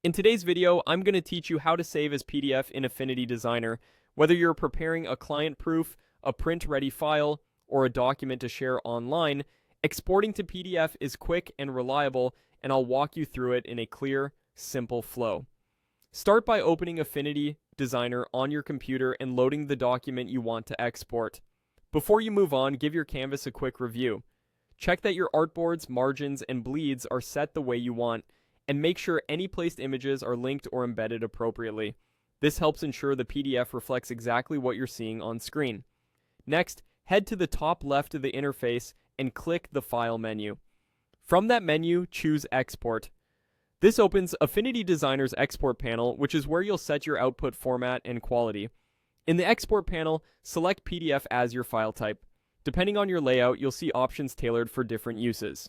In today's video, I'm going to teach you how to save as PDF in Affinity Designer, whether you're preparing a client proof, a print-ready file, or a document to share online. Exporting to PDF is quick and reliable, and I'll walk you through it in a clear, simple flow. Start by opening Affinity Designer on your computer and loading the document you want to export. Before you move on, give your canvas a quick review. Check that your artboards, margins, and bleeds are set the way you want, and make sure any placed images are linked or embedded appropriately. This helps ensure the PDF reflects exactly what you're seeing on screen. Next, head to the top left of the interface and click the File menu. From that menu, choose Export. This opens Affinity Designer's Export panel, which is where you'll set your output format and quality. In the Export panel, select PDF as your file type. Depending on your layout, you'll see options tailored for different uses.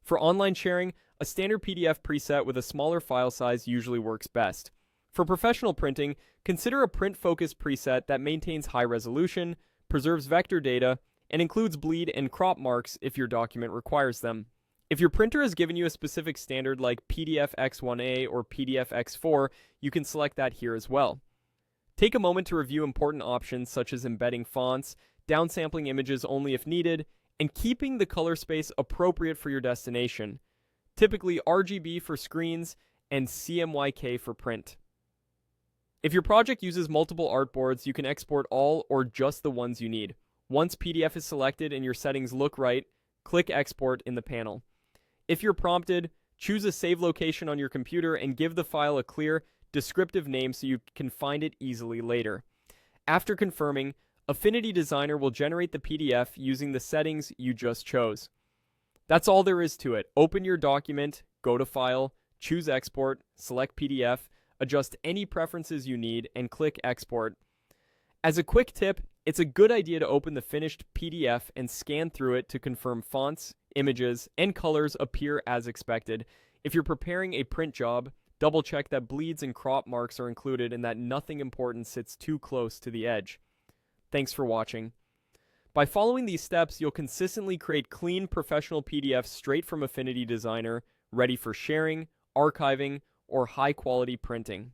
For online sharing, a standard PDF preset with a smaller file size usually works best. For professional printing, consider a print-focused preset that maintains high resolution, preserves vector data, and includes bleed and crop marks if your document requires them. If your printer has given you a specific standard like PDF X1A or PDF X4, you can select that here as well. Take a moment to review important options such as embedding fonts, downsampling images only if needed, and keeping the color space appropriate for your destination. Typically RGB for screens and CMYK for print. If your project uses multiple artboards, you can export all or just the ones you need. Once PDF is selected and your settings look right, click Export in the panel. If you're prompted, choose a save location on your computer and give the file a clear, descriptive name so you can find it easily later. After confirming, Affinity Designer will generate the PDF using the settings you just chose. That's all there is to it. Open your document, go to File, choose Export, select PDF, adjust any preferences you need, and click Export. As a quick tip, it's a good idea to open the finished PDF and scan through it to confirm fonts, images, and colors appear as expected. If you're preparing a print job, double check that bleeds and crop marks are included and that nothing important sits too close to the edge. Thanks for watching. By following these steps, you'll consistently create clean, professional PDFs straight from Affinity Designer, ready for sharing, archiving, or high-quality printing.